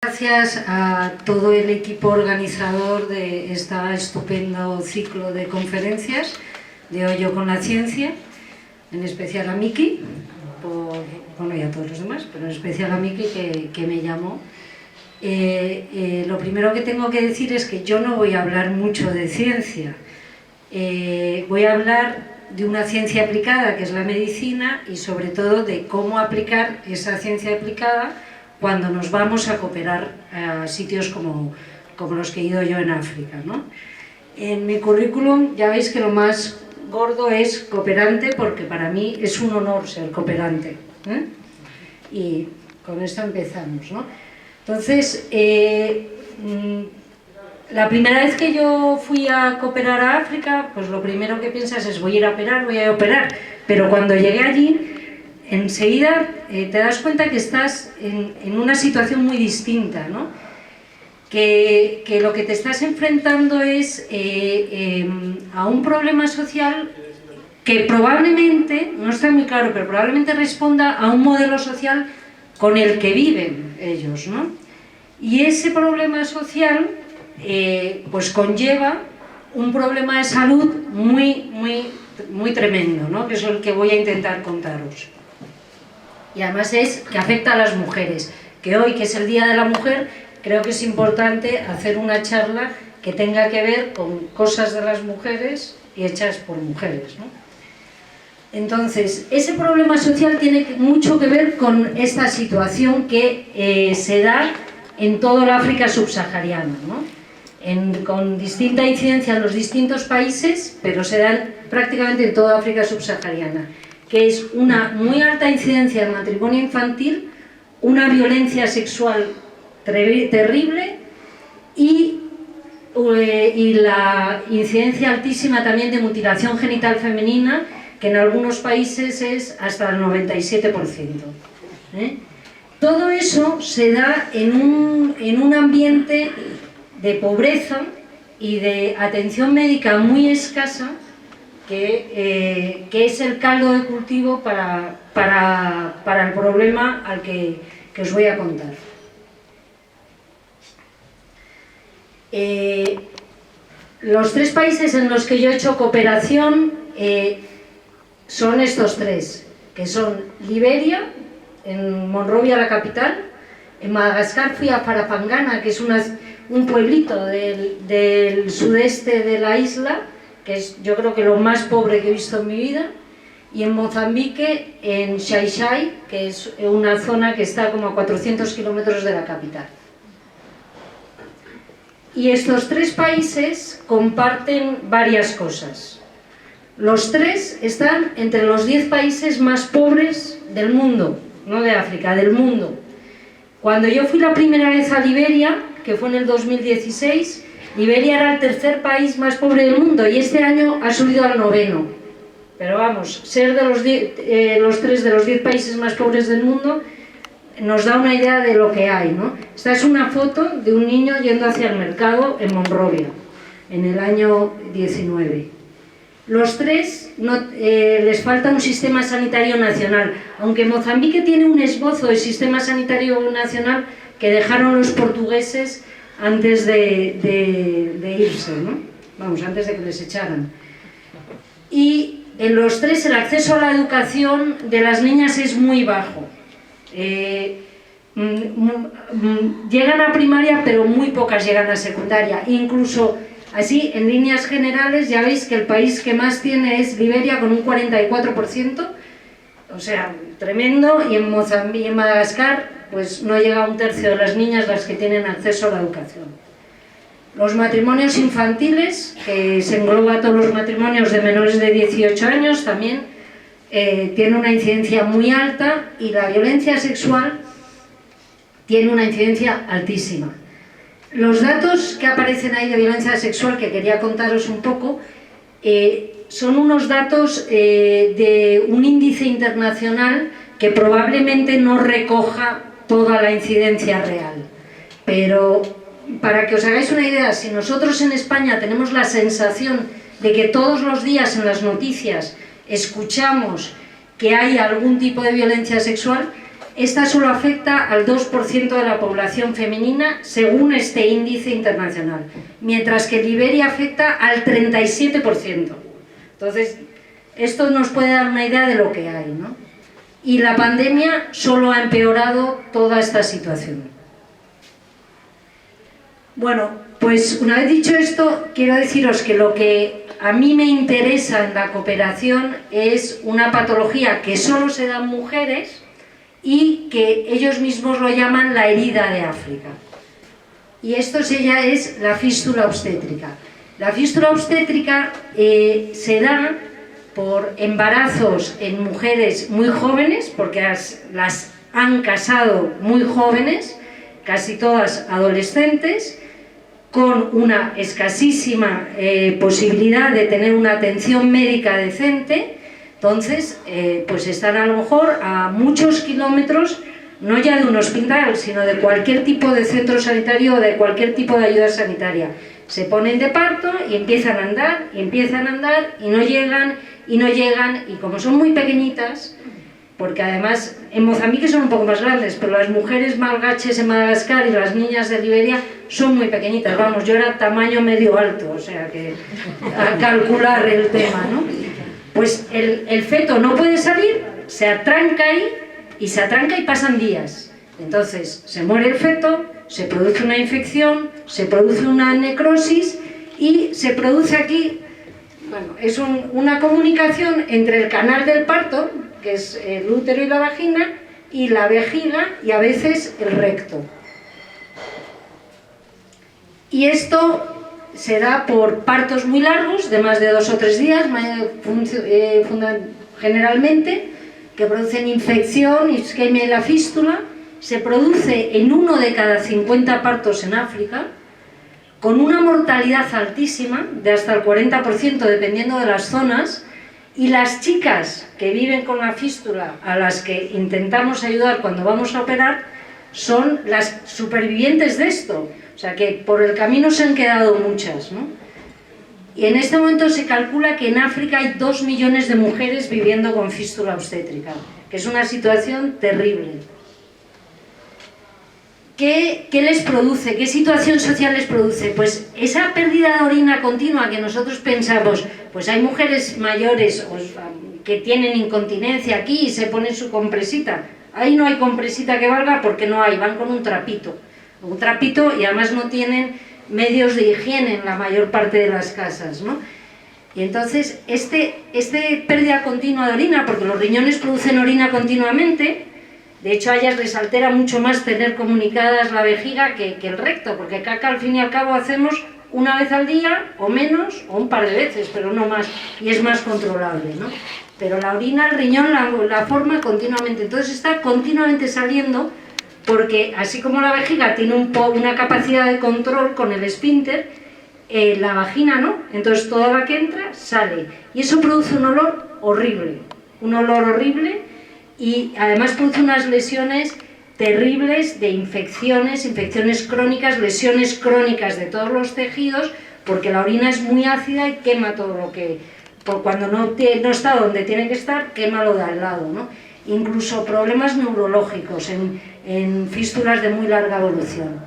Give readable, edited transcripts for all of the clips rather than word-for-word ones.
Gracias a todo el equipo organizador de este estupendo ciclo de conferencias de Hoy Yo con la Ciencia, en especial a Miki, y a todos los demás, pero en especial a Miki que me llamó. Lo primero que tengo que decir es que yo no voy a hablar mucho de ciencia, voy a hablar de una ciencia aplicada que es la medicina y sobre todo de cómo aplicar esa ciencia aplicada cuando nos vamos a cooperar a sitios como los que he ido yo en África, ¿no? En mi currículum ya veis que lo más gordo es cooperante, porque para mí es un honor ser cooperante, ¿eh? Y con esto empezamos, ¿no? Entonces, la primera vez que yo fui a cooperar a África, pues lo primero que piensas es voy a operar, pero cuando llegué allí, enseguida te das cuenta que estás en una situación muy distinta, ¿no? Que lo que te estás enfrentando es a un problema social que probablemente, no está muy claro, pero probablemente responda a un modelo social con el que viven ellos, ¿no? Y ese problema social pues conlleva un problema de salud muy tremendo, ¿no? Que es el que voy a intentar contaros. Y además es que afecta a las mujeres, que hoy, que es el Día de la Mujer, creo que es importante hacer una charla que tenga que ver con cosas de las mujeres y hechas por mujeres, ¿no? Entonces, ese problema social tiene mucho que ver con esta situación que se da en toda la África subsahariana, ¿no? Con distinta incidencia en los distintos países, pero se dan prácticamente en toda África subsahariana, que es una muy alta incidencia de matrimonio infantil, una violencia sexual terrible y la incidencia altísima también de mutilación genital femenina, que en algunos países es hasta el 97%. Todo eso se da en un ambiente de pobreza y de atención médica muy escasa, que es el caldo de cultivo para el problema al que os voy a contar. Los tres países en los que yo he hecho cooperación son estos tres, que son Liberia, en Monrovia, la capital. En Madagascar fui a Farafangana, que es un pueblito del sudeste de la isla, que es yo creo que lo más pobre que he visto en mi vida, y en Mozambique, en Xai-Xai, que es una zona que está como a 400 kilómetros de la capital. Y estos tres países comparten varias cosas. Los tres están entre los 10 países más pobres del mundo, no de África, del mundo. Cuando yo fui la primera vez a Liberia, que fue en el 2016, Liberia era el tercer país más pobre del mundo y este año ha subido al 9º. Pero vamos, ser de los tres de los 10 países más pobres del mundo nos da una idea de lo que hay, ¿no? Esta es una foto de un niño yendo hacia el mercado en Monrovia, en el año 19. Los tres les falta un sistema sanitario nacional, aunque Mozambique tiene un esbozo de sistema sanitario nacional que dejaron los portugueses antes de irse, ¿no? Vamos, antes de que les echaran. Y en los tres el acceso a la educación de las niñas es muy bajo. Llegan a primaria, pero muy pocas llegan a secundaria. Incluso así, en líneas generales, ya veis que el país que más tiene es Liberia, con un 44%, o sea, tremendo, y en Mozambique y en Madagascar pues no llega a un tercio de las niñas las que tienen acceso a la educación. Los matrimonios infantiles, que se engloba a todos los matrimonios de menores de 18 años, también tiene una incidencia muy alta, y la violencia sexual tiene una incidencia altísima. Los datos que aparecen ahí de violencia sexual, que quería contaros un poco, son unos datos de un índice internacional que probablemente no recoja toda la incidencia real. Pero para que os hagáis una idea, si nosotros en España tenemos la sensación de que todos los días en las noticias escuchamos que hay algún tipo de violencia sexual, esta solo afecta al 2% de la población femenina según este índice internacional, mientras que en Liberia afecta al 37%. Entonces, esto nos puede dar una idea de lo que hay, ¿no? Y la pandemia solo ha empeorado toda esta situación. Bueno, pues una vez dicho esto, quiero deciros que lo que a mí me interesa en la cooperación es una patología que solo se da en mujeres y que ellos mismos lo llaman la herida de África. Y esto es la fístula obstétrica. La fístula obstétrica se da por embarazos en mujeres muy jóvenes, porque las han casado muy jóvenes, casi todas adolescentes, con una escasísima posibilidad de tener una atención médica decente. Entonces, pues están a lo mejor a muchos kilómetros, no ya de un hospital, sino de cualquier tipo de centro sanitario o de cualquier tipo de ayuda sanitaria. Se ponen de parto y empiezan a andar, y empiezan a andar, y no llegan, y como son muy pequeñitas, porque además en Mozambique son un poco más grandes, pero las mujeres malgaches en Madagascar y las niñas de Liberia son muy pequeñitas. Vamos, yo era tamaño medio alto, o sea que a calcular el tema, ¿no? Pues el feto no puede salir, se atranca ahí, y se atranca y pasan días. Entonces se muere el feto, se produce una infección, se produce una necrosis y se produce aquí, bueno, es una comunicación entre el canal del parto, que es el útero y la vagina, y la vejiga y a veces el recto. Y esto se da por partos muy largos, de más de 2 o 3 días, generalmente, que producen infección, isquemia y la fístula. Se produce en 1 de cada 50 partos en África, con una mortalidad altísima, de hasta el 40% dependiendo de las zonas, y las chicas que viven con la fístula, a las que intentamos ayudar cuando vamos a operar, son las supervivientes de esto. O sea que por el camino se han quedado muchas, ¿no? Y en este momento se calcula que en África hay 2 millones de mujeres viviendo con fístula obstétrica, que es una situación terrible. ¿Qué les produce? ¿Qué situación social les produce? Pues esa pérdida de orina continua que nosotros pensamos, pues hay mujeres mayores que tienen incontinencia aquí y se ponen su compresita. Ahí no hay compresita que valga porque no hay, van con un trapito y además no tienen medios de higiene en la mayor parte de las casas, ¿no? Y entonces, este pérdida continua de orina, porque los riñones producen orina continuamente. De hecho, a ellas les altera mucho más tener comunicadas la vejiga que el recto, porque caca al fin y al cabo hacemos una vez al día, o menos, o un par de veces, pero no más, y es más controlable, ¿no? Pero la orina, el riñón la forma continuamente, entonces está continuamente saliendo, porque así como la vejiga tiene una capacidad de control con el esfínter, la vagina no, entonces toda la que entra sale, y eso produce un olor horrible, y además produce unas lesiones terribles de infecciones crónicas, lesiones crónicas de todos los tejidos, porque la orina es muy ácida y quema todo lo que, cuando no está donde tiene que estar, quema lo de al lado, ¿no? Incluso problemas neurológicos en fístulas de muy larga evolución.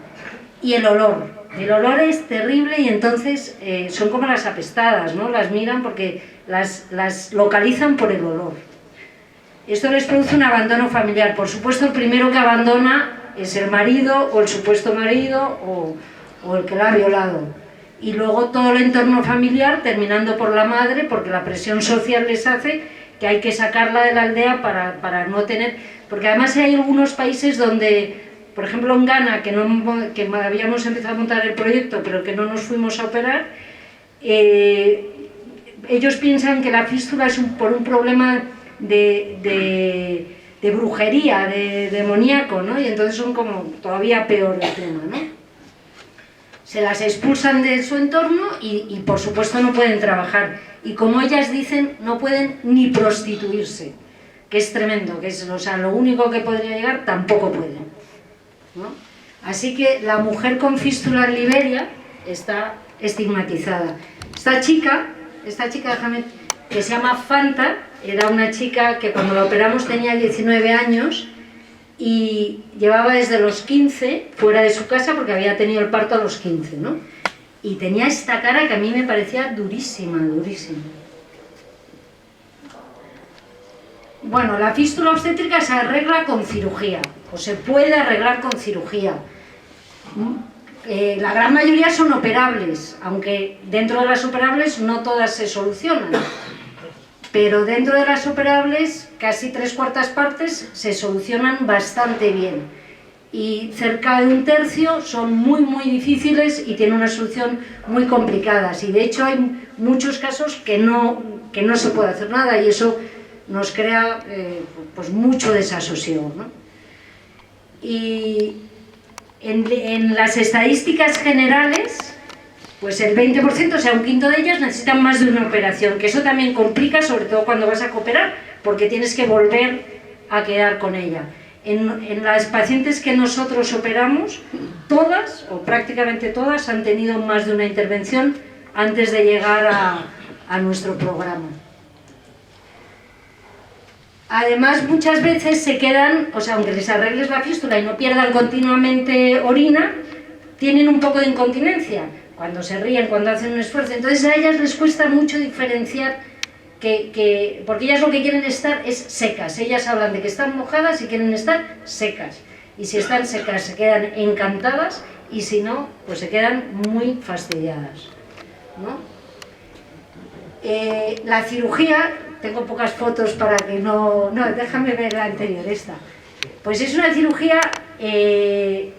Y el olor es terrible, y entonces son como las apestadas, ¿no? Las miran porque las localizan por el olor. Esto les produce un abandono familiar. Por supuesto, el primero que abandona es el marido o el supuesto marido o el que la ha violado. Y luego todo el entorno familiar, terminando por la madre, porque la presión social les hace que hay que sacarla de la aldea para no tener... Porque además hay algunos países donde, por ejemplo en Ghana, que habíamos empezado a montar el proyecto pero que no nos fuimos a operar, ellos piensan que la fístula es por un problema de brujería, de demoníaco, ¿no? Y entonces son como todavía peor el tema, ¿no? Se las expulsan de su entorno y por supuesto no pueden trabajar, y como ellas dicen, no pueden ni prostituirse, que es tremendo, o sea, lo único que podría llegar tampoco pueden, ¿no? Así que la mujer con fístula en Liberia está estigmatizada. Esta chica, déjame, que se llama Fanta, era una chica que cuando la operamos tenía 19 años, y llevaba desde los 15 fuera de su casa porque había tenido el parto a los 15, ¿no? Y tenía esta cara que a mí me parecía durísima, durísima. Bueno, la fístula obstétrica se arregla con cirugía, o se puede arreglar con cirugía. La gran mayoría son operables, aunque dentro de las operables no todas se solucionan. Pero dentro de las operables, casi 3/4 partes se solucionan bastante bien. Y cerca de 1/3 son muy, muy difíciles y tienen una solución muy complicada. Y de hecho hay muchos casos que no se puede hacer nada y eso nos crea pues mucho desasosiego, ¿no? Y en las estadísticas generales, pues el 20%, o sea, 1/5 de ellas necesitan más de una operación, que eso también complica, sobre todo cuando vas a cooperar, porque tienes que volver a quedar con ella. En las pacientes que nosotros operamos, todas, o prácticamente todas, han tenido más de una intervención antes de llegar a nuestro programa. Además, muchas veces se quedan, o sea, aunque les arregles la fístula y no pierdan continuamente orina, tienen un poco de incontinencia, cuando se ríen, cuando hacen un esfuerzo. Entonces a ellas les cuesta mucho diferenciar, porque ellas lo que quieren estar es secas. Ellas hablan de que están mojadas y quieren estar secas. Y si están secas se quedan encantadas y si no, pues se quedan muy fastidiadas, ¿no? La cirugía, tengo pocas fotos para que no, déjame ver la anterior, esta. Pues es una cirugía es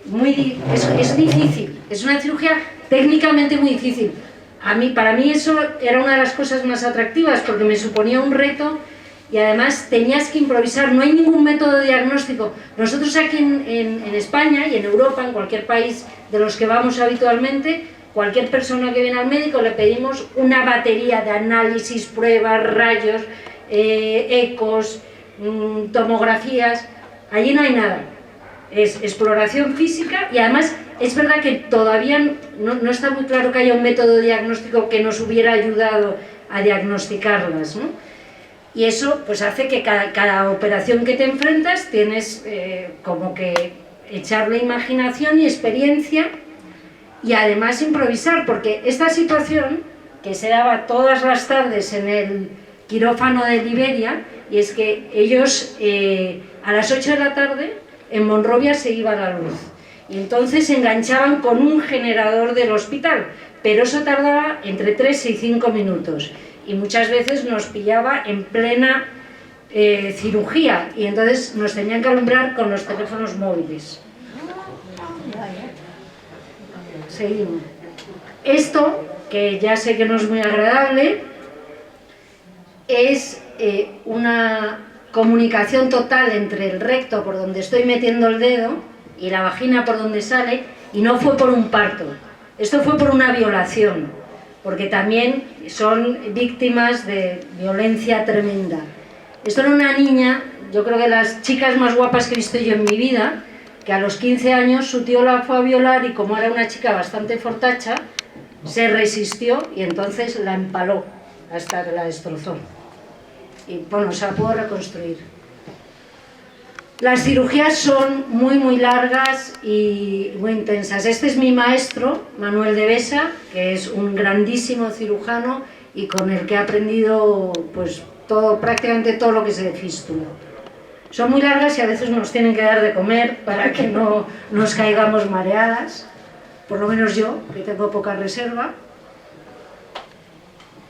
difícil, es una cirugía técnicamente muy difícil. Para mí eso era una de las cosas más atractivas porque me suponía un reto y además tenías que improvisar, no hay ningún método diagnóstico. Nosotros aquí en España y en Europa, en cualquier país de los que vamos habitualmente, cualquier persona que viene al médico le pedimos una batería de análisis, pruebas, rayos, ecos, tomografías. Allí no hay nada, es exploración física y además es verdad que todavía no está muy claro que haya un método diagnóstico que nos hubiera ayudado a diagnosticarlas, ¿no? Y eso pues hace que cada operación que te enfrentas tienes como que echarle imaginación y experiencia y además improvisar, porque esta situación que se daba todas las tardes en el quirófano de Liberia, y es que ellos a las 8 de la tarde en Monrovia se iba la luz y entonces se enganchaban con un generador del hospital, pero eso tardaba entre 3 y 5 minutos y muchas veces nos pillaba en plena cirugía y entonces nos tenían que alumbrar con los teléfonos móviles. Seguimos. Esto, que ya sé que no es muy agradable, es una comunicación total entre el recto por donde estoy metiendo el dedo y la vagina por donde sale, y no fue por un parto, esto fue por una violación, porque también son víctimas de violencia tremenda. Esto era una niña, yo creo que las chicas más guapas que he visto yo en mi vida, que a los 15 años su tío la fue a violar y como era una chica bastante fortacha, se resistió y entonces la empaló hasta que la destrozó. Y bueno, se la pudo reconstruir. Las cirugías son muy, muy largas y muy intensas. Este es mi maestro, Manuel de Besa, que es un grandísimo cirujano y con el que he aprendido pues, prácticamente todo lo que sé de fístula. Son muy largas y a veces nos tienen que dar de comer para que no nos caigamos mareadas, por lo menos yo, que tengo poca reserva.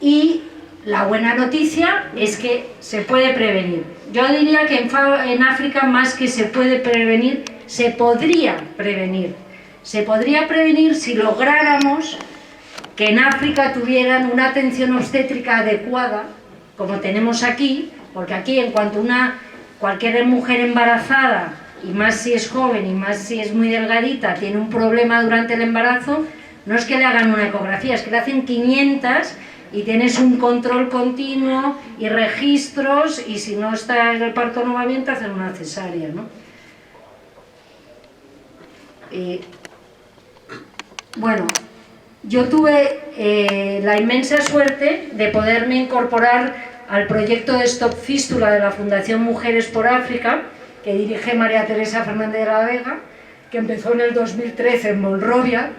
Y la buena noticia es que se puede prevenir. Yo diría que en África más que se puede prevenir, se podría prevenir. Se podría prevenir si lográramos que en África tuvieran una atención obstétrica adecuada, como tenemos aquí, porque aquí en cuanto cualquier mujer embarazada, y más si es joven y más si es muy delgadita, tiene un problema durante el embarazo, no es que le hagan una ecografía, es que le hacen 500 y tienes un control continuo y registros y si no está el parto no va bien te hacen una cesárea, ¿no? Bueno, yo tuve la inmensa suerte de poderme incorporar al proyecto de Stop Fístula de la Fundación Mujeres por África, que dirige María Teresa Fernández de la Vega, que empezó en el 2013 en Monrovia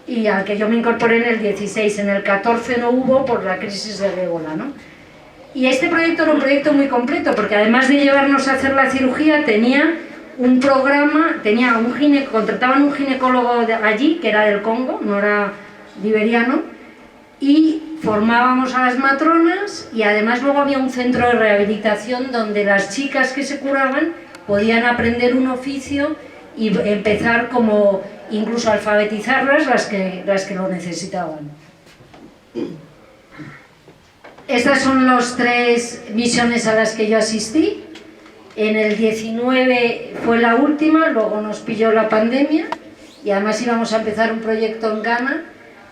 y al que yo me incorporé en el 16. En el 14 no hubo por la crisis del ébola, ¿no? Y este proyecto era un proyecto muy completo, porque además de llevarnos a hacer la cirugía, tenía un programa, contrataban un ginecólogo allí, que era del Congo, no era liberiano, y formábamos a las matronas, y además luego había un centro de rehabilitación donde las chicas que se curaban podían aprender un oficio y empezar como incluso a alfabetizarlas las que lo necesitaban. Estas son las 3 misiones a las que yo asistí. En el 19 fue la última, luego nos pilló la pandemia y además íbamos a empezar un proyecto en Ghana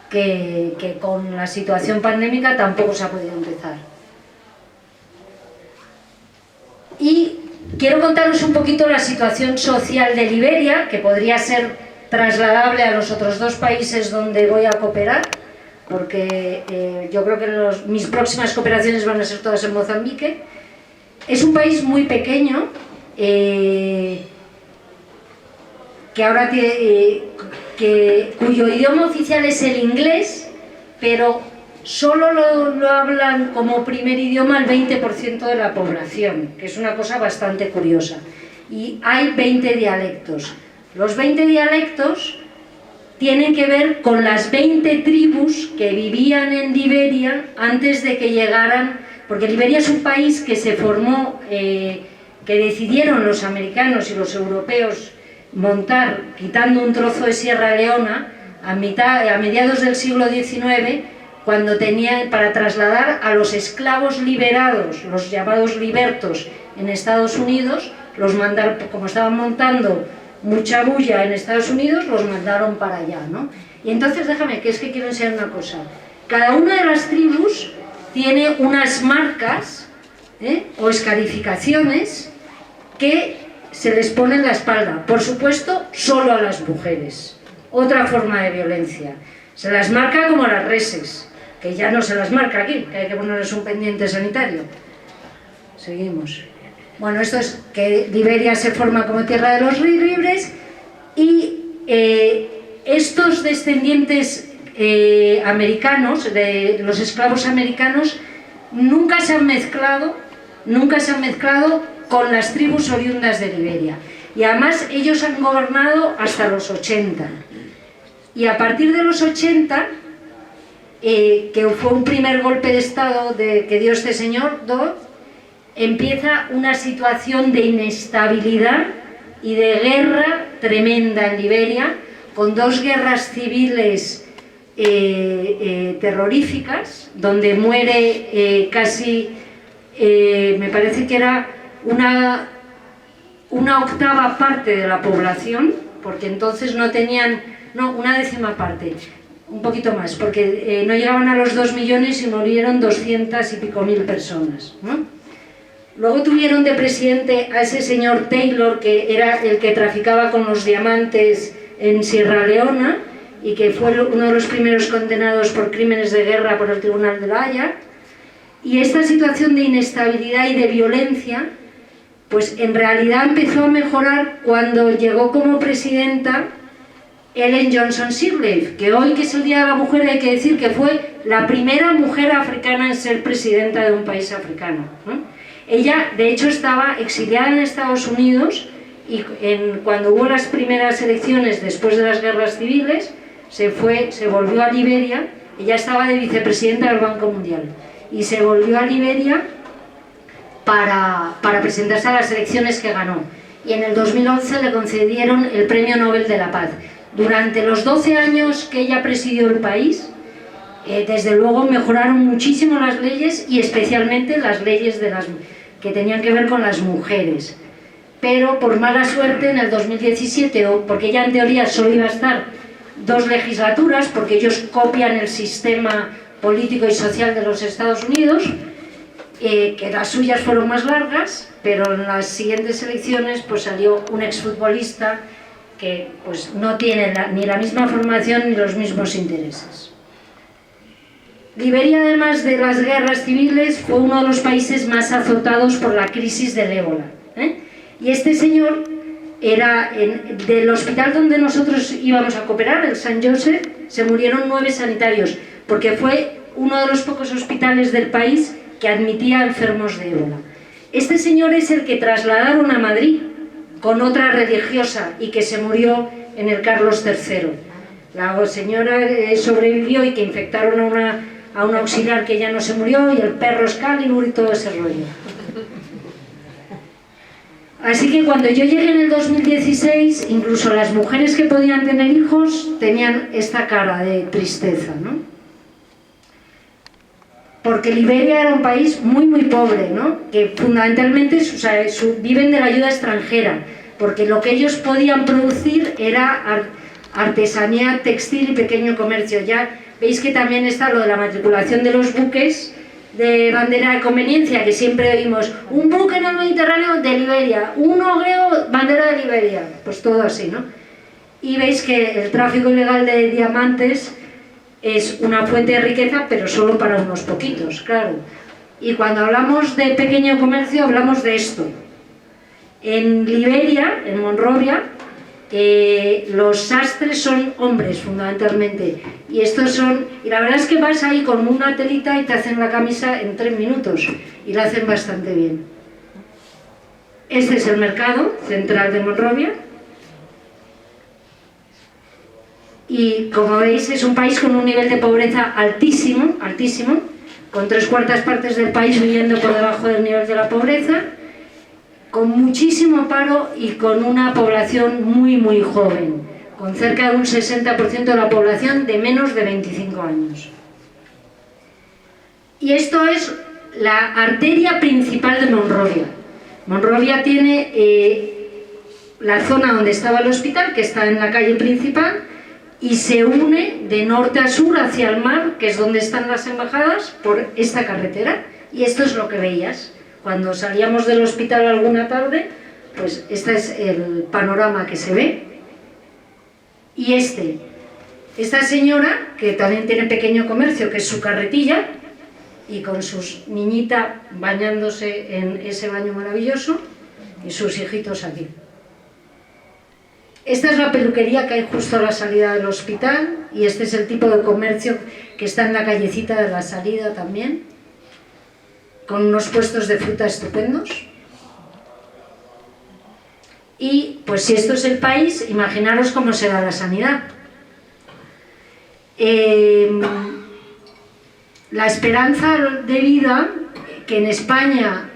que con la situación pandémica tampoco se ha podido empezar. Y quiero contaros un poquito la situación social de Liberia, que podría ser trasladable a los otros 2 países donde voy a cooperar, porque yo creo que mis próximas cooperaciones van a ser todas en Mozambique. Es un país muy pequeño, que ahora cuyo idioma oficial es el inglés, pero solo lo hablan como primer idioma el 20% de la población, que es una cosa bastante curiosa. Y hay 20 dialectos. Los 20 dialectos tienen que ver con las 20 tribus que vivían en Liberia antes de que llegaran, porque Liberia es un país que se formó, que decidieron los americanos y los europeos montar, quitando un trozo de Sierra Leona a mediados del siglo XIX, cuando para trasladar a los esclavos liberados, los llamados libertos en Estados Unidos, los mandaron, como estaban montando mucha bulla en Estados Unidos, los mandaron para allá, ¿no? Y entonces déjame, que es que quiero enseñar una cosa. Cada una de las tribus tiene unas marcas o escarificaciones que se les pone en la espalda, por supuesto solo a las mujeres. Otra forma de violencia, se las marca como a las reses, que ya no se las marca aquí, que hay que ponerles un pendiente sanitario. Seguimos. Bueno, esto es que Liberia se forma como tierra de los libres, y estos descendientes americanos, de los esclavos americanos, nunca se han mezclado con las tribus oriundas de Liberia. Y además ellos han gobernado hasta los 80. Y a partir de los 80, que fue un primer golpe de estado que dio este señor, empieza una situación de inestabilidad y de guerra tremenda en Liberia, con 2 guerras civiles terroríficas, donde muere casi, me parece que era una 1/8 parte de la población, porque entonces no tenían, no, 1/10 parte, un poquito más, porque no llegaban a los 2 millones y murieron 200 y pico mil personas, ¿no? Luego tuvieron de presidente a ese señor Taylor, que era el que traficaba con los diamantes en Sierra Leona y que fue uno de los primeros condenados por crímenes de guerra por el Tribunal de la Haya. Y esta situación de inestabilidad y de violencia, pues en realidad empezó a mejorar cuando llegó como presidenta Ellen Johnson Sirleaf, que hoy, que es el Día de la Mujer, hay que decir que fue la primera mujer africana en ser presidenta de un país africano, ¿no? Ella, de hecho, estaba exiliada en Estados Unidos y cuando hubo las primeras elecciones después de las guerras civiles, se volvió a Liberia. Ella estaba de vicepresidenta del Banco Mundial y se volvió a Liberia para presentarse a las elecciones que ganó. Y en el 2011 le concedieron el Premio Nobel de la Paz. Durante los 12 años que ella presidió el país, desde luego mejoraron muchísimo las leyes, y especialmente las leyes que tenían que ver con las mujeres. Pero por mala suerte en el 2017, porque ella en teoría solo iba a estar 2 legislaturas, porque ellos copian el sistema político y social de los Estados Unidos, que las suyas fueron más largas, pero en las siguientes elecciones pues salió un exfutbolista que pues no tiene ni la misma formación ni los mismos intereses. Liberia, además de las guerras civiles, fue uno de los países más azotados por la crisis del ébola, Y este señor era del hospital donde nosotros íbamos a cooperar, el San Joseph, se murieron 9 sanitarios, porque fue uno de los pocos hospitales del país que admitía enfermos de ébola. Este señor es el que trasladaron a Madrid con otra religiosa y que se murió en el Carlos III. La señora sobrevivió y que infectaron a una auxiliar que ya no se murió, y el perro Excalibur y todo ese rollo. Así que cuando yo llegué en el 2016, incluso las mujeres que podían tener hijos tenían esta cara de tristeza, ¿no? Porque Liberia era un país muy muy pobre, ¿no? Que fundamentalmente viven de la ayuda extranjera, porque lo que ellos podían producir era artesanía textil y pequeño comercio. Ya veis que también está lo de la matriculación de los buques de bandera de conveniencia, que siempre oímos: un buque en el Mediterráneo de Liberia, un hogueo, bandera de Liberia, pues todo así, ¿no? Y veis que el tráfico ilegal de diamantes es una fuente de riqueza, pero solo para unos poquitos, claro. Y cuando hablamos de pequeño comercio, hablamos de esto. En Liberia, en Monrovia, los sastres son hombres, fundamentalmente. Y la verdad es que vas ahí con una telita y te hacen la camisa en 3 minutos. Y la hacen bastante bien. Este es el mercado central de Monrovia. Y como veis, es un país con un nivel de pobreza altísimo, altísimo, con 3/4 partes del país viviendo por debajo del nivel de la pobreza, con muchísimo paro y con una población muy muy joven, con cerca de un 60% de la población de menos de 25 años. Y esto es la arteria principal de Monrovia. Monrovia tiene la zona donde estaba el hospital, que está en la calle principal, y se une de norte a sur hacia el mar, que es donde están las embajadas, por esta carretera. Y esto es lo que veías cuando salíamos del hospital alguna tarde, pues este es el panorama que se ve. Y esta señora, que también tiene pequeño comercio, que es su carretilla, y con sus niñitas bañándose en ese baño maravilloso, y sus hijitos aquí. Esta es la peluquería que hay justo a la salida del hospital, y este es el tipo de comercio que está en la callecita de la salida también, con unos puestos de fruta estupendos. Y pues si esto es el país, imaginaros cómo será la sanidad. La esperanza de vida, que en España,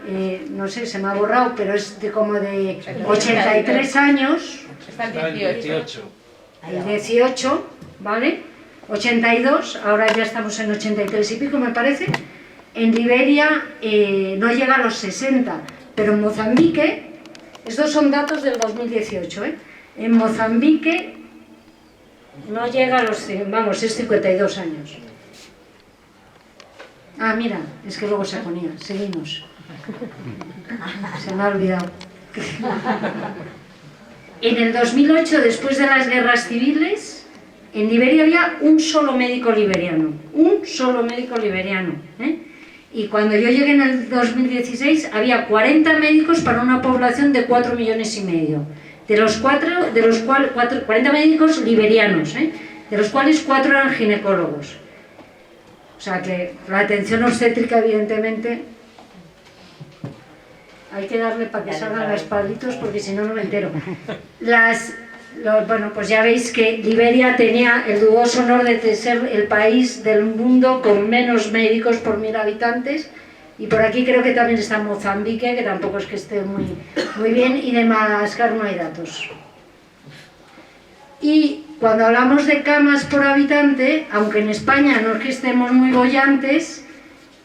no sé, se me ha borrado, pero es como de 83 años. Está el 18. El 18, ¿vale? 82, ahora ya estamos en 83 y pico, me parece. En Liberia no llega a los 60, pero en Mozambique, estos son datos del 2018, en Mozambique no llega a los, vamos, es 52 años. Ah, mira, es que luego se ponía, seguimos. Se me ha olvidado. En el 2008, después de las guerras civiles, en Liberia había un solo médico liberiano, Y cuando yo llegué en el 2016 había 40 médicos para una población de 4,5 millones, de los cuales 40 médicos liberianos, de los cuales 4 eran ginecólogos. O sea que la atención obstétrica, evidentemente, hay que darle para que salgan los palitos, porque si no, no me entero. Bueno, pues ya veis que Liberia tenía el dudoso honor de ser el país del mundo con menos médicos por 1000 habitantes, y por aquí creo que también está Mozambique, que tampoco es que esté muy bien, y de Madagascar no hay datos. Y cuando hablamos de camas por habitante, aunque en España no es que estemos muy bollantes,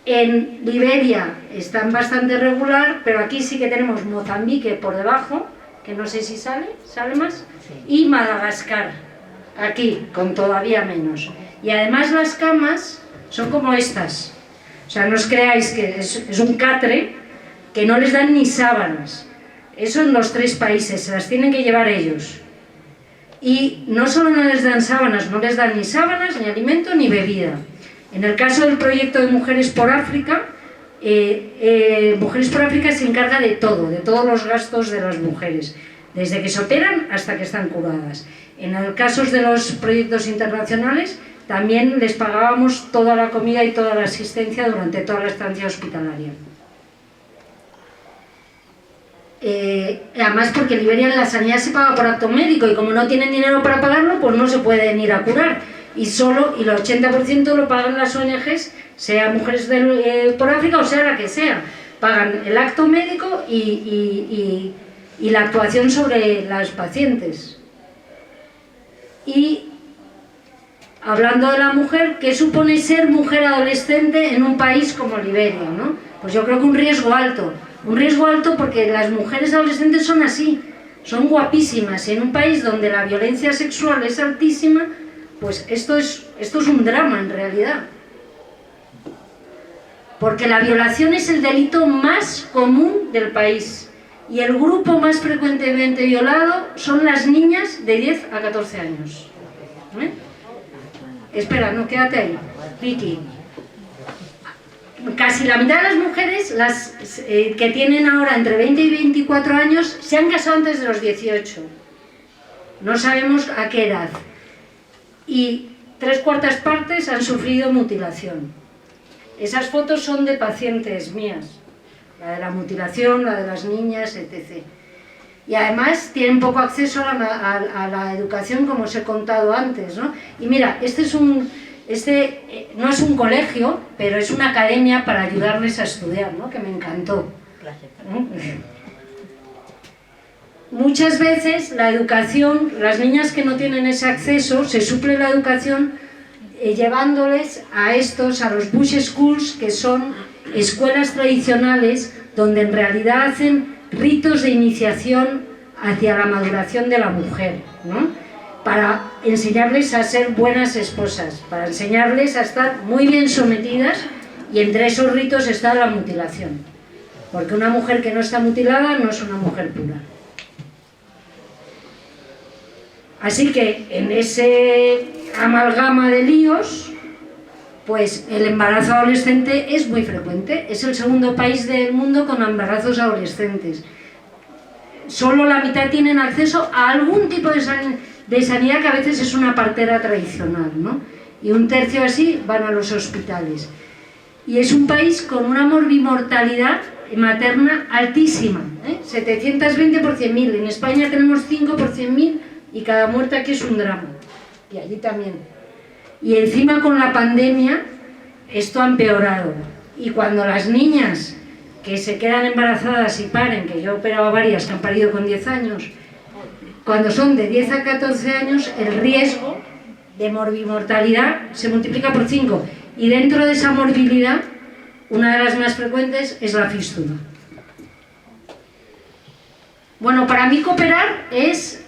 en Liberia están bastante regular, pero aquí sí que tenemos Mozambique por debajo, que no sé si sale más, y Madagascar, aquí, con todavía menos. Y además las camas son como estas. O sea, no os creáis que es un catre, que no les dan ni sábanas. Eso en los 3 países, se las tienen que llevar ellos. Y no solo no les dan sábanas, no les dan ni sábanas, ni alimento, ni bebida. En el caso del proyecto de Mujeres por África, Mujeres por África se encarga de todo, de todos los gastos de las mujeres, desde que se operan hasta que están curadas. En el caso de los proyectos internacionales, también les pagábamos toda la comida y toda la asistencia durante toda la estancia hospitalaria. Además, porque en Liberia la sanidad se paga por acto médico y como no tienen dinero para pagarlo, pues no se pueden ir a curar. Y el 80% lo pagan las ONGs, sea Mujeres por África o sea la que sea. Pagan el acto médico y la actuación sobre las pacientes. Y hablando de la mujer, ¿qué supone ser mujer adolescente en un país como Liberia, ¿no? Pues yo creo que un riesgo alto porque las mujeres adolescentes son así, son guapísimas, y en un país donde la violencia sexual es altísima, pues esto es un drama en realidad. Porque la violación es el delito más común del país y el grupo más frecuentemente violado son las niñas de 10 a 14 años. Espera, no, quédate ahí, Vicky. Casi la mitad de las mujeres que tienen ahora entre 20 y 24 años se han casado antes de los 18. No sabemos a qué edad. Y 3/4 partes han sufrido mutilación. Esas fotos son de pacientes mías, la de la mutilación, la de las niñas, etc. Y además tienen poco acceso a la educación, como os he contado antes, ¿no? Y mira, este no es un colegio, pero es una academia para ayudarles a estudiar, ¿no? Que me encantó. Muchas veces la educación, las niñas que no tienen ese acceso, se suple la educación llevándoles a los bush schools, que son escuelas tradicionales donde en realidad hacen ritos de iniciación hacia la maduración de la mujer, ¿no? Para enseñarles a ser buenas esposas, para enseñarles a estar muy bien sometidas, y entre esos ritos está la mutilación, porque una mujer que no está mutilada no es una mujer pura. Así que en ese amalgama de líos, pues el embarazo adolescente es muy frecuente. Es el segundo país del mundo con embarazos adolescentes. Solo la mitad tienen acceso a algún tipo de sanidad, que a veces es una partera tradicional, ¿no? Y 1/3 así van a los hospitales. Y es un país con una morbimortalidad materna altísima, 720 por 100.000. En España tenemos 5 por 100.000 y cada muerte aquí es un drama. Y allí también. Y encima con la pandemia esto ha empeorado. Y cuando las niñas que se quedan embarazadas y paren, que yo he operado varias que han parido con 10 años, cuando son de 10 a 14 años, el riesgo de morbimortalidad se multiplica por 5. Y dentro de esa morbilidad, una de las más frecuentes es la fístula. Bueno, para mí cooperar es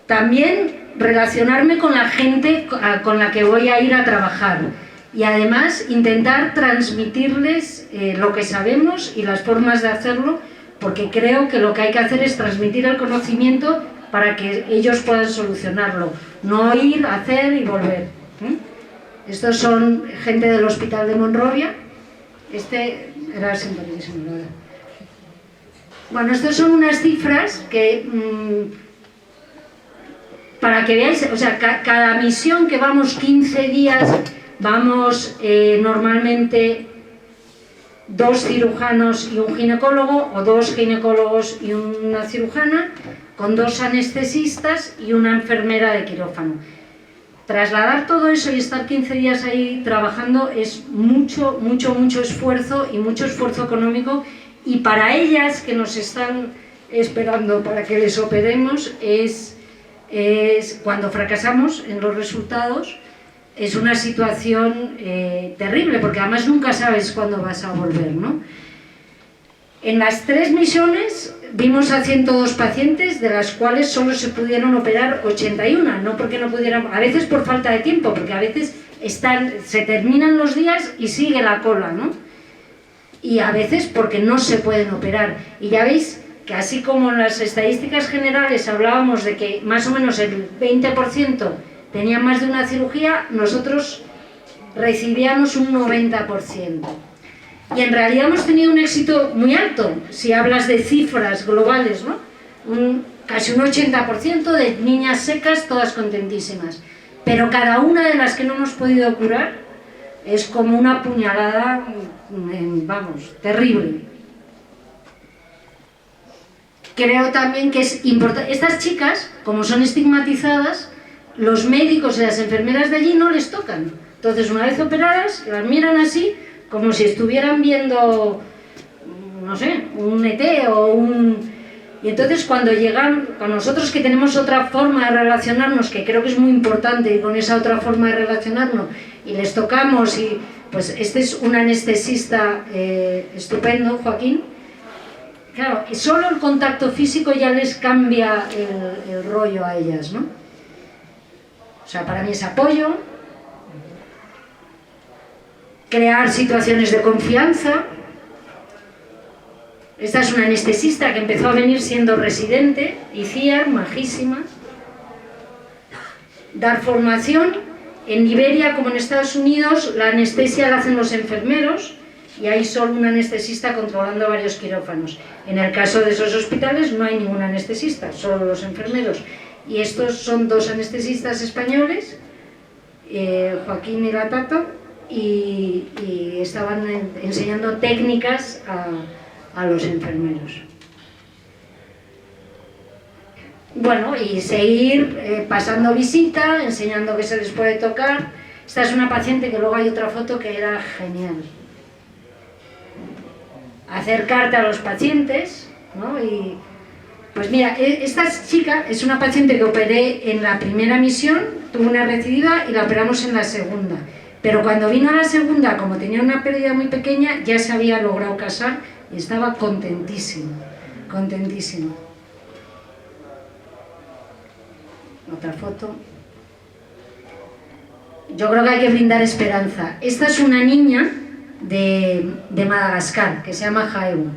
también relacionarme con la gente con la que voy a ir a trabajar. Y además intentar transmitirles lo que sabemos y las formas de hacerlo, porque creo que lo que hay que hacer es transmitir el conocimiento para que ellos puedan solucionarlo, no ir, hacer y volver. Estos son gente del Hospital de Monrovia. Este era simpaticísimo, la verdad. Bueno, estas son unas cifras que para que veáis, o sea, cada misión que vamos 15 días, vamos normalmente 2 cirujanos y un ginecólogo, o 2 ginecólogos y una cirujana, con 2 anestesistas y una enfermera de quirófano. Trasladar todo eso y estar 15 días ahí trabajando es mucho esfuerzo, y mucho esfuerzo económico, y para ellas que nos están esperando para que les operemos es cuando fracasamos en los resultados, es una situación terrible, porque además nunca sabes cuándo vas a volver, ¿no? En las 3 misiones vimos a 102 pacientes, de las cuales solo se pudieron operar 81, no porque no pudieran, a veces por falta de tiempo, porque a veces se terminan los días y sigue la cola, ¿no? Y a veces porque no se pueden operar. Y ya veis que así como en las estadísticas generales hablábamos de que más o menos el 20% tenían más de una cirugía, nosotros recibíamos un 90%. Y en realidad hemos tenido un éxito muy alto, si hablas de cifras globales, ¿no? Casi un 80% de niñas secas, todas contentísimas. Pero cada una de las que no hemos podido curar es como una puñalada, vamos, terrible. Creo también que es importante, estas chicas, como son estigmatizadas, los médicos y las enfermeras de allí no les tocan. Entonces, una vez operadas, las miran así, como si estuvieran viendo, no sé, un ET o un... Y entonces cuando llegan, con nosotros que tenemos otra forma de relacionarnos, que creo que es muy importante, y con esa otra forma de relacionarnos, y les tocamos, y pues este es un anestesista estupendo, Joaquín. Claro, solo el contacto físico ya les cambia el rollo a ellas, ¿no? O sea, para mí es apoyo, crear situaciones de confianza. Esta es una anestesista que empezó a venir siendo residente, Iciar, majísima. Dar formación. En Iberia, como en Estados Unidos, la anestesia la hacen los enfermeros y hay solo un anestesista controlando varios quirófanos. En el caso de esos hospitales no hay ningún anestesista, solo los enfermeros. Y estos son dos anestesistas españoles, Joaquín y la Tato, y estaban enseñando técnicas a los enfermeros. Bueno, y seguir pasando visita, enseñando que se les puede tocar. Esta es una paciente que luego hay otra foto que era genial. Acercarte a los pacientes, ¿no? Y pues mira, esta chica es una paciente que operé en la primera misión, tuvo una recidiva y la operamos en la segunda. Pero cuando vino a la segunda, como tenía una pérdida muy pequeña, ya se había logrado casar y estaba contentísima, contentísima. Otra foto. Yo creo que hay que brindar esperanza. Esta es una niña de Madagascar, que se llama Jaewu.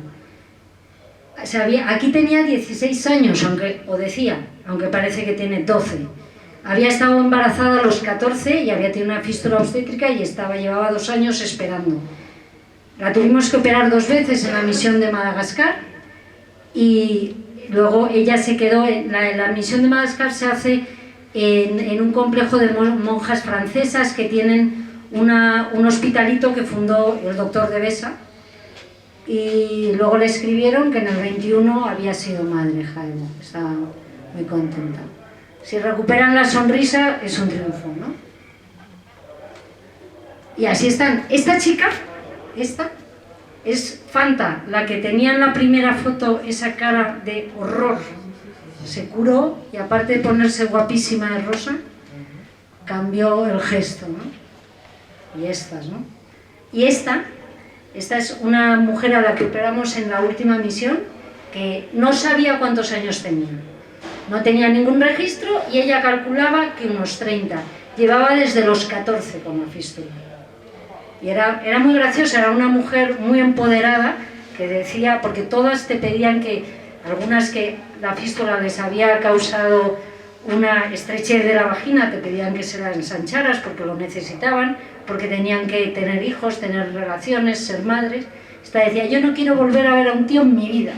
Aquí tenía 16 años, aunque parece que tiene 12. Había estado embarazada a los 14 y había tenido una fístula obstétrica y llevaba 2 años esperando. La tuvimos que operar 2 veces en la misión de Madagascar y luego ella se quedó. La misión de Madagascar se hace en un complejo de monjas francesas que tienen un hospitalito que fundó el doctor de Besa, y luego le escribieron que en el 21 había sido madre Jaime. Estaba muy contenta. Si recuperan la sonrisa es un triunfo, ¿no? Y así están. Esta chica, esta es Fanta, la que tenía en la primera foto esa cara de horror. Se curó y aparte de ponerse guapísima de rosa, cambió el gesto, ¿no? Y estas, ¿no? Y esta es una mujer a la que operamos en la última misión, que no sabía cuántos años tenía. No tenía ningún registro y ella calculaba que unos 30. Llevaba desde los 14 con la fístula. Y era muy graciosa, era una mujer muy empoderada, que decía, porque todas te pedían algunas que la fístula les había causado una estrechez de la vagina, te pedían que se la ensancharas porque lo necesitaban, porque tenían que tener hijos, tener relaciones, ser madres. Esta decía, yo no quiero volver a ver a un tío en mi vida.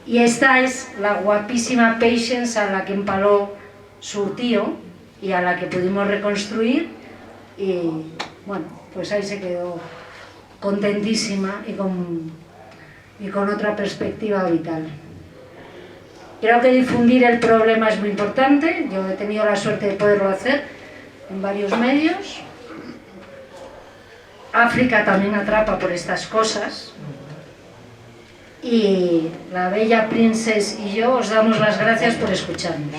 Y esta es la guapísima Patience a la que empaló su tío y a la que pudimos reconstruir, y bueno, pues ahí se quedó contentísima y con otra perspectiva vital. Creo que difundir el problema es muy importante. Yo he tenido la suerte de poderlo hacer en varios medios. África también atrapa por estas cosas. Y la bella Princess y yo os damos las gracias por escucharnos.